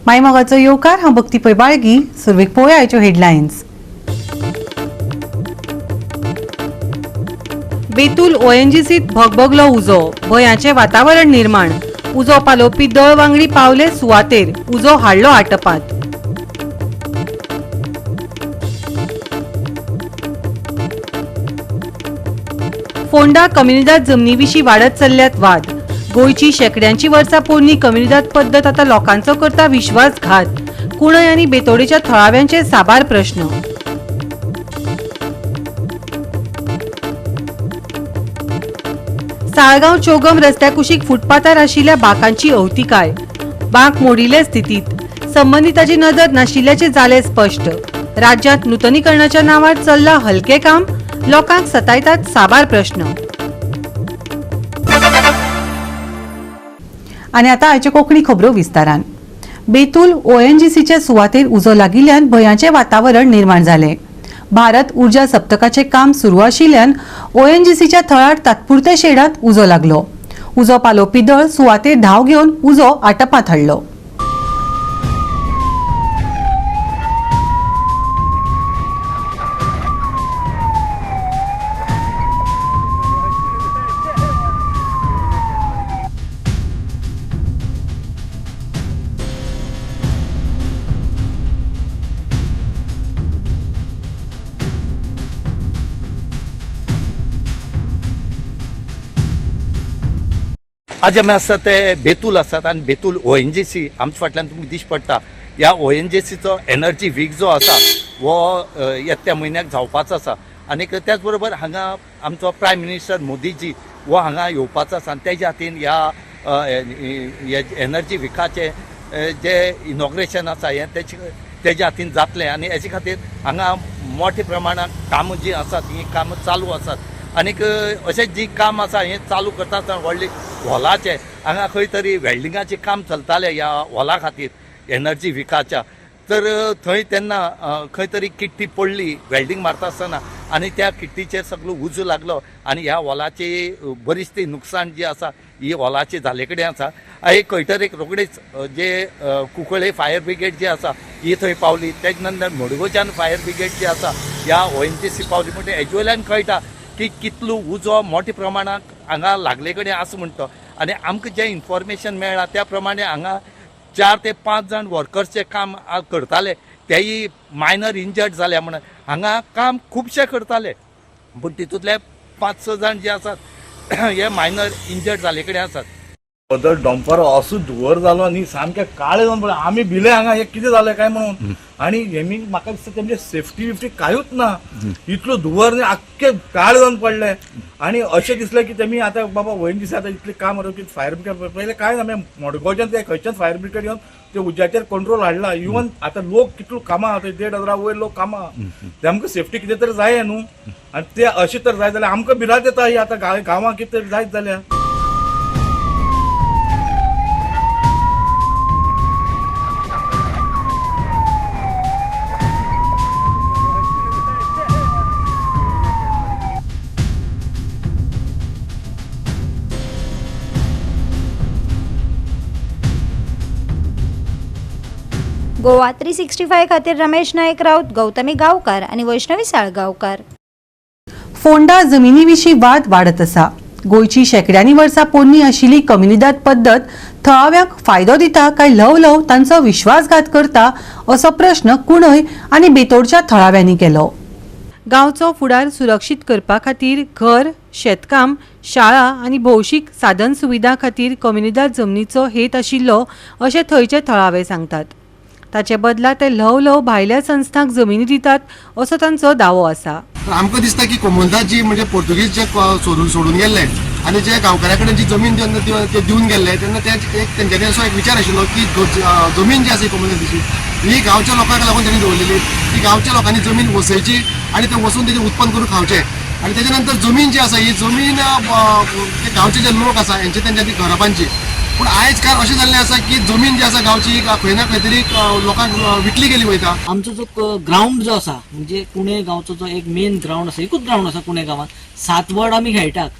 मायमोगाचो येवकार हांव भक्ती पै बाळगी. सुरवेक पळोवया आयच्यो हेडलायन्स. बेतूल ओएनजीसीत भगभगलो उजो, भयाचें वातावरण निर्माण. उजो पालोवपी दळ वांगडी पावले सुवातेर, उजो हाडलो आटपांत. फोंडा कम्युनिदाद जमनी विशीं वाडत चल्ल्यात वाद. गोंयची शेंकड्यांची वर्सां पोरणी कम्युनिदाद पद्दत आतां लोकांचो करता विश्वासघात. कुंडय आनी बेतोडेच्या थळाव्यांचे साबार प्रश्न. साळगांव चौगम रस्त्या कुशीक फुटपाथार आशिल्ल्या बांकांची अवतिकाय. बांक मोडिल्ले स्थितीत. संबंधिताची नदर नाशिल्ल्याचे जाले स्पश्ट. राज्यांत नूतनीकरणाच्या नांवार चल्लां हलकें काम. लोकांक सतायतात साबार प्रश्न. आनी आतां आयच्यो कोंकणी खबरो विस्तारान. बेतूल ओएनजीसीच्या सुवातेर उजो लागिल्ल्यान भयाचें वातावरण निर्माण जालें. भारत उर्जा सप्तकाचें काम सुरू आशिल्ल्यान ओएनजीसीच्या थळार तात्पुरत्या शेडांत उजो लागलो. उजो पालोवपी दळ सुवातेर धांव घेवन उजो आटपांत हाडलो. आज आमी आसा ते बेतूल आसात आनी बेतूल ओएनजीसी आमच्या फाटल्यान तुमकां दिश्टी पडटा. ह्या ओएनजीसीचो एनर्जी वीक जो आसा वो येत्या म्हयन्याक जावपाचो आसा. आनी त्याच बरोबर हांगा आमचो प्रायम मिनिस्टर मोदीजी वो हांगा येवपाचो आसा आनी तेज्या खातीर ह्या एनर्जी विकाचे जे इनॉग्रेशन आसा हें तेज्या खातीर जातलें आनी हेजे खातीर हांगा मोठ्या प्रमाणात कामां जीं आसात ही कामां चालू आसात. आनीक अशें जी काम आसा हें चालू करता आसतना व्हडली हॉलाचें हांगा खंय तरी वेल्डिंगाचें काम चलतालें ह्या हॉला खातीर एनर्जी विकाच्या. तर थंय तेन्ना खंय तरी किट्टी पडली वेल्डिंग मारता आसतना आनी त्या किट्टीचेर सगळो उजो लागलो आनी ह्या हॉलाची बरीच ती नुकसाण जी आसा ही हॉलाची जाले कडेन आसा. खंय तर एक रोखडेच जे कुंकळे फायर ब्रिगेड जी आसा ही थंय पावली. तेजे नंतर मडगोच्यान फायर ब्रिगेड जी आसा ह्या ओएनजीसी पावली. म्हणटा हेजे वयल्यान कळटा की कितलो उजो मोठ्या प्रमाणात हांगा लागले कडेन आसा म्हणटा. आनी आमकां जें इन्फॉर्मेशन मेळ्ळां त्या प्रमाणे हांगा 4 ते 5 जाण वर्कर्सचें काम करताले तेय मायनर इंजर्ड जाल्या म्हणून हांगा काम खुबशे करताले पूण तितूंतले 5-6 जाण जे आसात हे मायनर इंजर्ड जाले कडेन आसात. बदल डंपर असो धुवर जालो आनी सामकें काळें जावन पडलें. आमी भिले हांगा हे कितें जालें काय म्हणून. आनी हेमी म्हाका दिसता तेंचे सेफ्टी बिफ्टी कांयूच ना. इतलो धुवर न्ही आख्खे काळे जावन पडले. आनी अशें दिसलें की तेमी आतां बाबा ओएनजीसी आतां इतलें काम की फायर ब्रिगेड पयलें काय ना मडगांवच्यान ते खंयच्यान फायर ब्रिगेड येवन ते उज्याचेर कंट्रोल हाडला. इवन आतां लोक कितलो कामां आहा 1,500 वयर लोक कामां आहा. तेमकां सेफ्टी कितें तरी जाय न्हू. आनी ते अशें तर जाय जाल्यार आमकां भिरांत येता ही आतां गांवांक कितें तरी जायत जाल्यार. गोवा 365 खातीर रमेश नायक राऊत, गौतमी गांवकार आणि वैष्णवी साळगांवकार. फोंडा जमिनी विशीं वाद वाडत आसा. गोंयची शेंकड्यांनी वर्सां पोरणी आशिल्ली कम्युनिदाद पद्दत थळाव्यांक फायदो दिता काय ल्हव ल्हव तांचो विश्वासघात करता असो प्रश्न कुंडय आनी बेतोडच्या थळाव्यांनी केलो. गांवचो फुडार सुरक्षीत करपा खातीर घर, शेतकाम, शाळा आनी भौशीक साधन सुविधा खातीर कम्युनिदाद जमनीचो हेत आशिल्लो अशें थंयचे थळावे सांगतात. ताचे बदला ते ल्हव ल्हव भायल्या संस्थांक जमिनी दितात असो तांचो दावो आसा. आमकां दिसता की कम्युनिदाद जी म्हणजे पोर्तुगीज जे सोडून गेल्ले आनी जे गांवकाऱ्या कडेन जी जमीन जेन्ना ते दिवन गेल्ले तेन्ना तेंच्यांनी असो एक विचार आशिल्लो की जमीन जी आसा कम्युनिदाची ही गांवच्या लोकांक लागून तेणी दवरलेली. ती गांवच्या लोकांनी जमीन वसयची आनी ते वसून तेजें उत्पन्न करून खावचें. आनी तेजे नंतर जमीन जी आसा ही जमीन गांवचे जे लोक आसा हेंचे तेंच्यांनी घरां बांदची. पूण आयज काल अशें जाल्लें आसा की जमीन जी आसा गांवची खंय ना खंय तरी लोकांक विकली गेली वयता. आमचो जो ग्राउंड जो आसा म्हणजे कुणे गांवचो जो एक मेन ग्राउंड आसा एकूच ग्राउंड आसा कुणे गांवांत 7 वड आमी खेळटात.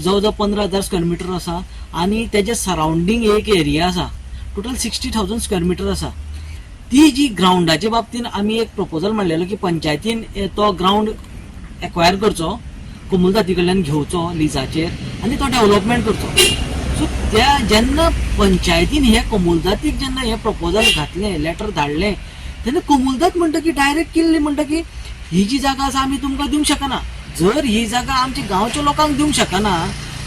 जवळ जवळ 15,000 स्क्वेअर मिटर आसा आनी तेजे सराउंडींग एक एरिया आसा टोटल 60,000 स्क्वेअर मीटर आसा. ती जी ग्राउंडाच्या बाबतीन आमी एक प्रपोजल मांडलेलो की पंचायतीन तो ग्राउंड एक्वायर करचो, कोमुलदाती कडल्यान घेवचो लिजाचेर आनी तो डेव्हलपमेंट करचो. सो त्या जेन्ना पंचायतीन हे कोमुलदातीक जेन्ना हे प्रपोजल घातलें, लेटर धाडलें, तेन्ना कोमुलदात म्हणटा की डायरेक्ट केल्ली म्हणटा की ही जी जागा आसा आमी तुमकां दिवंक शकना. जर ही जागा आमच्या गांवच्या लोकांक दिवंक शकना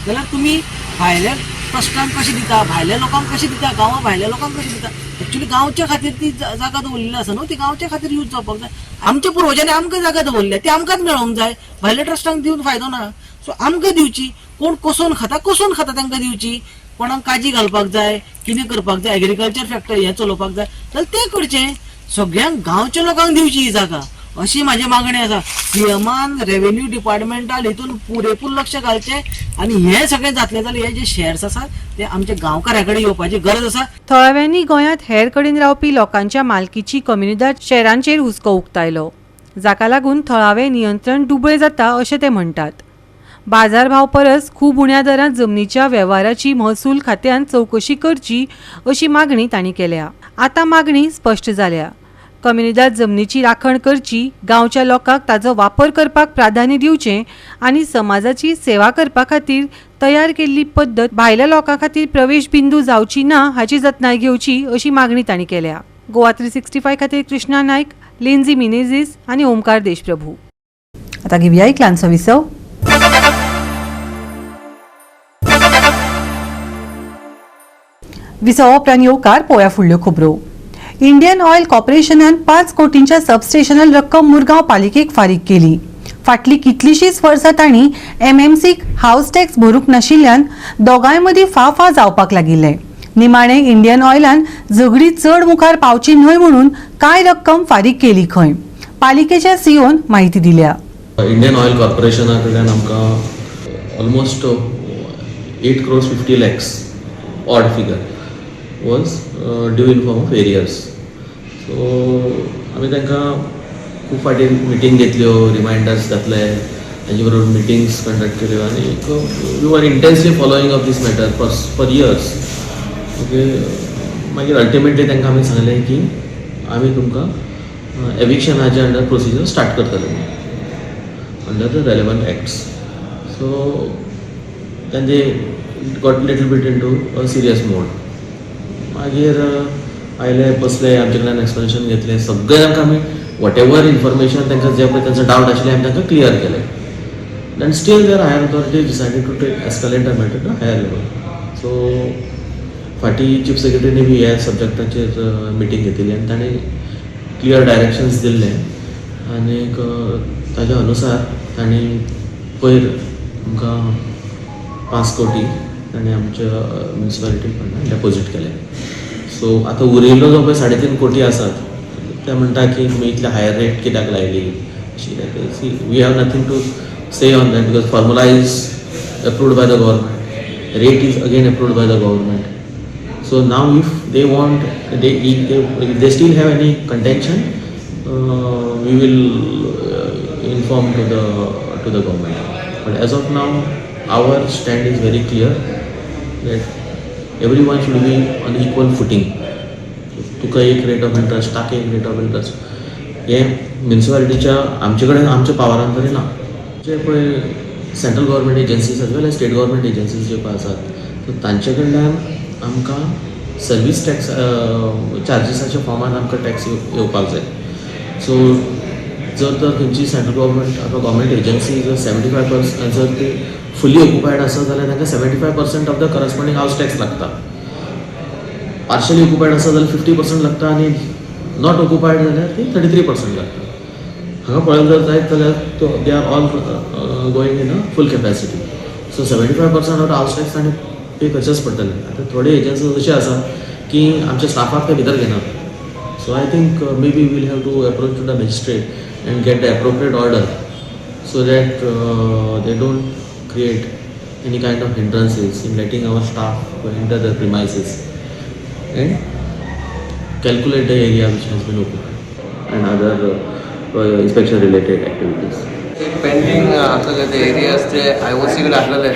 जाल्यार तुमी भायल्या ट्रस्टांक कशी दिता, भायल्या लोकांक कशी दिता, गांवा भायल्या लोकांक कशी दिता. एक्चुअली गांवच्या खातीर ती जागा दवरलेली आसा न्हू, ती गांवच्या खातीर यूज जावपाक जाय. आमच्या पुर्वजांनी आमकां जागा दवरल्या ती आमकांच मेळोंक जाय, भायल्या ट्रस्टांक दिवन फायदो ना. सो आमकां दिवची, कोण कसून खाता तांकां दिवची. कोणाक काजी घालपाक जाय, कितें करपाक जाय, एग्रीकल्चर फॅक्टरी हें चलोवपाक जाय जाल्यार तें करचें. सगळ्यांक गांवच्या लोकांक दिवची ही जागा, अशी माझी मागणी आसा. सीएमान रेव्हेन्यू डिपार्टमेंटान हितून पुरेपूर लक्ष घालचें आनी हे सगळें जातलें जाल्यार हे जे शेअर्स आसात ते आमच्या गांवकारां कडेन येवपाची गरज आसा. थळाव्यांनी गोंयांत हेर कडेन रावपी लोकांच्या मालकीची कम्युनिदाद शेअरांचेर हुस्को उक्तायलो, जाका लागून थळावें नियंत्रण दुबळें जाता अशें ते म्हणटात. बाजारभाव परस खूब उण्या दरांत जमनीच्या वेव्हाराची महसूल खात्यान चवकशी करची अशी मागणी तांणी केल्या. आतां मागणी स्पश्ट जाल्या. कम्युनिदाद जमनीची राखण करची, गांवच्या लोकांक ताचो वापर करपाक प्राधान्य दिवचें आनी समाजाची सेवा करपा खातीर तयार केल्ली पद्दत भायल्या लोकां खातीर प्रवेश बिंदू जावची ना हाची जतनाय घेवची अशी मागणी तांणी केल्या. गोवा 365 खातीर कृष्णा नायक, लिंजी मिनेझीस आनी ओमकार देशप्रभू. आतां घेवया एक ल्हानसो विसव. विसव उपरांत येवकार पळोवया फुडल्यो खबरो. इंडियन ऑयल कॉर्पोरेशनान 5 कोटींच्या सबस्टेशनल रक्कम मुरगांव पालिकेक फारीक केली. फाटली कितलीशींच वर्सां तांणी एमएमसीक हाऊस टॅक्स भरूंक नाशिल्ल्यान दोगांय मदीं फाफा जावपाक लागिल्ले. निमाणे इंडियन ऑयलान झगडी चड मुखार पावची न्हय म्हणून कांय रक्कम फारीक केली खंय. पालिकेच्या सीओन माहिती दिल्या. इंडियन ऑयल कॉर्पोरेशना कडल्यान आमकां almost 8 crores 50 lakhs odd figure was due in form of arrears. So आमी तांकां खूब फाटी मिटींग घेतल्यो, रिमायंडर्स घातले, तांचे बरोबर मिटिंग्स कंडक्ट केल्यो आनी we are intensely following of this matter for years. Okay, मागीर अल्टिमेटली तांकां आमी सांगलें की आमी तुमकां एविक्शनाचे अंडर प्रोसिजर स्टार्ट करतले under the relevant acts. So then they got little bit into a serious mode. मागीर आयले, बसले, आमचे कडल्यान एक्सप्लेनेशन घेतलें, सगळें तांकां आमी वॉट एवर इन्फॉर्मेशन तांकां जे पळय तांचो डावट आशिल्ले आमी तांकां क्लियर केले. Then still their higher authority decided to take escalate the matter to higher level. So फाटीं चीफ सेक्रेटरीनी बी ह्या सब्जेक्टाचेर मिटींग घेतिल्ली आनी ताणें क्लियर डायरेक्शन्स दिल्ले आनी ताज्या अनुसार तांणी पयर आमकां 5 कोटी ताणें आमच्या म्युनिसिपालिटी कडल्यान डेपॉझीट केले. सो आतां उरिल्लो जो पळय 3.5 कोटी आसात ते म्हणटा की तुमी इतले हायर रेट कित्याक लायली अशी. See, we have nothing to say on that because formula is approved by the government, rate is again approved by the government. So now if they want, if they still have any contention, we will inform to the government. But as of now, our stand is very clear that everyone should be on equal footing. तुका एक rate of interest, ताका एक rate of interest, हे म्युनिसिपालिटीच्या आमचे कडेन आमच्या पावरान तरी ना. जे पळय सेंट्रल गव्हर्मेंट एजन्सीज एज वेल एज स्टेट गव्हर्मेंट एजन्सीज जे पळय आसात सो तांचे कडल्यान आमकां सर्वीस टॅक्स चार्जीसाच्या फॉर्मान आमकां टॅक्स येवपाक जाय. सो जर तर खंयची सेंट्रल गव्हर्मेंट अथवा गव्हर्मेंट एजन्सी जर 75% जर ती फुली ऑक्युपायड आसत जाल्यार तांकां 75% of the corresponding house tax लागता. पार्शली ऑक्युपायड आसत जाल्यार 50% लागता आनी नॉट ऑक्युपायड जाल्यार ती 33% लागता. हांगा पळयलें जर जायत जाल्यार they are all going in a full capacity. So 75% of the house tax ताणें पे करचेच पडटलें. आतां थोडे एजन्सीज अशे आसा की आमच्या स्टाफाक ते भितर घेनात. So I think maybe will have to approach to the magistrate and get the appropriate order so that they don't create any kind of hindrances in letting our staff enter the premises and calculate the area which has been occupied and other inspection related activities. एक pending आसलेले ते areas ते IOC कडे आसलेले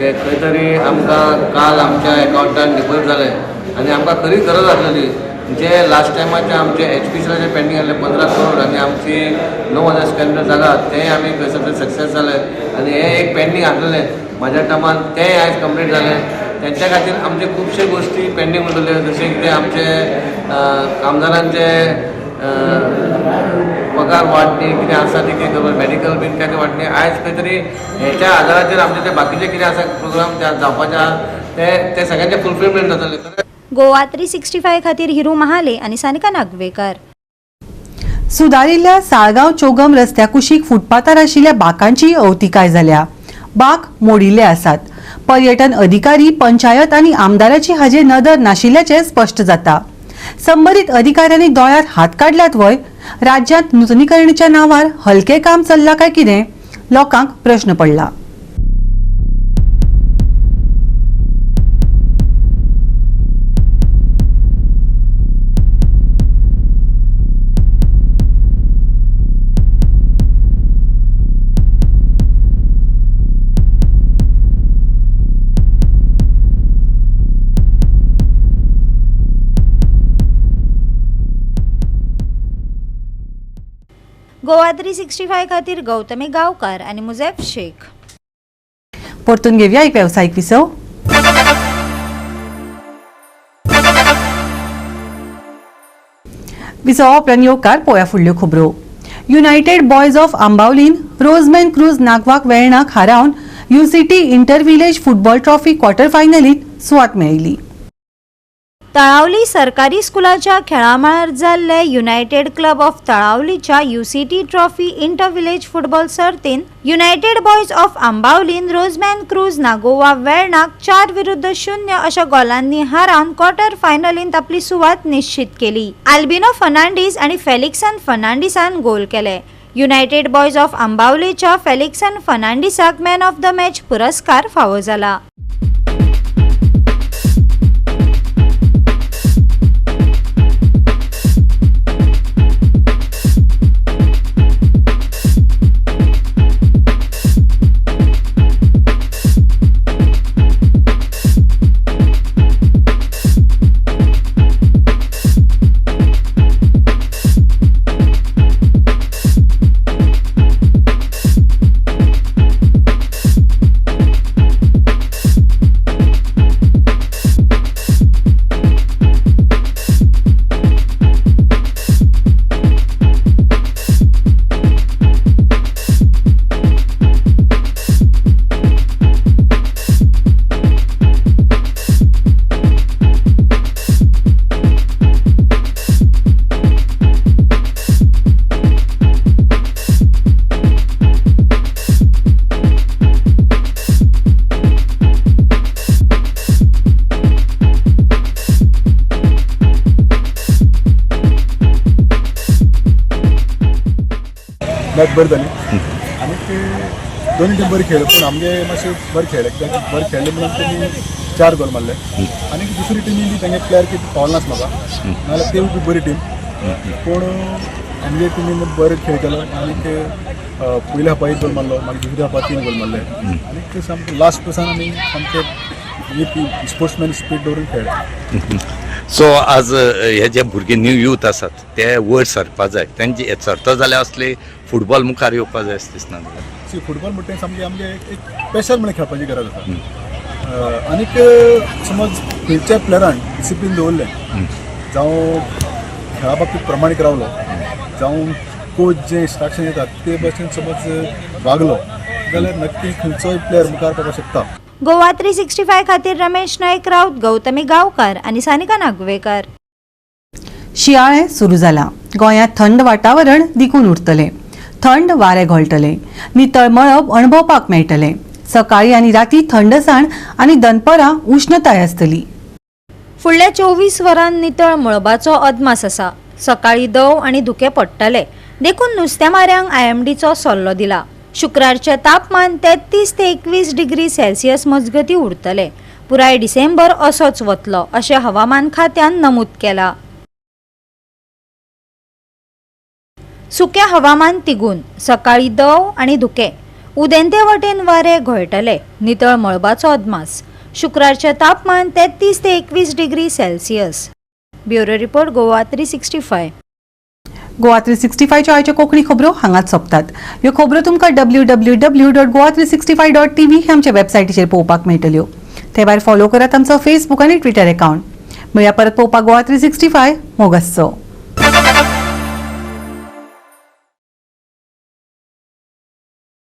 ते खंय तरी आमकां काल आमच्या अकाउंटान डिपॉझिट जाले आनी आमकां खरी गरज आसलेली जे लास्ट टायमाचे आमचे HPCL जे पेंडींग आसले 15 करोड आनी आमची 9,000 स्क्वेअर मीटर जागा तें आमी खंयसर सक्सेस जाले आनी हे एक पेंडींग आसलेले म्हाज्या टायमान तेंय आयज कंप्लीट जालें. त्यांच्या खातीर आमचे खुबशे गोष्टी पेंडींग उरलेले जशे की आमचे कामदारांचे पगार वाडणी कितें आसा ती कितें करप मेडिकल बीन काय वाडणी आयज खंय तरी हेच्या आदाराचेर आमचे ते बाकीचे कितें आसा प्रोग्राम जावपाचे आहा ते सगळ्यांचे फुलफिलमेंट जातले. गोवा 365 खातीर हिरू महाले आणि सानिका नागवेकर. सुदारिल्ल्या साळगांव चोगम रस्त्या कुशीक फुटपाथार आशिल्ल्या बाकांची अवतिकाय जाल्या. बाक मोडिल्ले आसात. पर्यटन अधिकारी, पंचायत आणि आमदाराची हाजेर नदर नाशिल्ल्याचे स्पष्ट जाता. संबंधित अधिकाऱ्यांनी दोळ्यात हात काढल्यात वय राज्यात नूतनीकरणाच्या नावार हलके काम चल्ला काय कितें लोकांक प्रश्न पडला. गोवा 365 खातीर गौतमी गावकार आणि मुझेफ शेख. परतून घेऊया एक व्यावसायिक विसव. विसव उपरांत येवकार पळोवया फुडल्यो खबरो. युनायटेड बॉयज ऑफ आंबावलीन रोजमॅन क्रूज नागवाक वेळणाक हारावन UCT inter village football trophy quarter फायनलीत सुवात मेळयली. तळावली सरकारी स्कुलाच्या खेळामळार जाल्ले युनायटेड क्लब ऑफ तळावलीच्या UCT trophy inter village football सर्तीन युनायटेड बॉयज ऑफ आंबावलीन रोजमॅन क्रूज नागोवा वेळणाक 4-0 अशा गोलांनी हारावन क्वार्टर फायनलींत आपली सुवात निश्चित केली. आल्बिनो फर्नांडीस आणि फेलिक्सन फर्नांडिसान गोल केले. युनायटेड बॉयज ऑफ आंबावलीच्या फेलिक्सन फर्नांडिसाक मॅन ऑफ द मॅच पुरस्कार फावो जाला. मॅच बरी जाली आनी दोन्ही टीम बरी खेळ्ळे पण आमगे मातशे बरे खेळ्ळे म्हणून तेमी 4 गोल मारले आनी दुसरी टिमी बी तेंगे प्लेयर कितें पावलनाच म्हाका नाजाल्यार तेवूय बी बरी टीम पूण आमगे टिमीन बरे खेळ केलो आनी पयल्या हाफा 1 गोल मारलो मागीर दुसऱ्या हाफा 3 गोल मारले आनी सामकें लास्ट पासान आमी सामकें स्पोर्ट्समॅन स्पिरीट दवरून खेळ्ळे. सो आज हे जे भुरगे न्यू यूथ आसात ते वयर सरपा जाय तेंचे सरता जाल्यार असले फुटबॉल मुखार येवपा जाय अशें दिसना. फुटबॉल म्हणटा सामकें आमगे एक स्पेशल म्हणून खेळपाची गरज आसा आनीक समज खंयच्या प्लेयरान डिसिप्लीन दवरलें जावं खेळा बाबतींत प्रमाणीक रावलो जावं कोच जे इंस्ट्रक्शन येतात ते भशेन समज वागलो जाल्यार नक्की खंयचोय प्लेयर मुखार पावपाक शकता. गोवा 365 खातीर रमेश नायक राऊत, गौतमी गावकार आणि सानिका नागवेकर. शियाळे सुरू जाला. गोंयांत थंड वातावरण दिकून उरतले. थंड वारे घोळटले. नितळ मळब अणभवपाक मेळटले. सकाळी आनी राती थंडसाण आनी दनपरां उश्णताय आसतली. फुडल्या 24 वरांत नितळ मळबाचो अदमास आसा. सकाळी दव आनी धुके पडटले. देखून नुस्तेमाऱ्यांक IMDचो सल्लो दिला. शुक्रारचे तापमान 33 ते 21 डिग्री सेल्सियस मजगती उरतले. पुराय डिसेंबर असोच वतलो अशें हवामान खात्यान नमूद केला. सुके हवामान तिगून सकाळी दव आनी धुके. उदेंते वटेन वारे घोळटले. नितळ मळबाचो अदमास. शुक्रारचे तापमान 33 ते 21 degree Celsius. Bureau report Goa 365. Goa 365च्या आयच्यो कोंकणी खबरो हांगाच सोंपतात. ह्यो खबरो तुमकां www.goa365.tv हे आमच्या वेबसायटीचेर पळोवपाक मेळटल्यो. ते भायर फॉलो करात आमचो फेसबूक आनी ट्विटर अकाउंट. मेळया परत पळोवपाक गोवा 365 मोगसचो.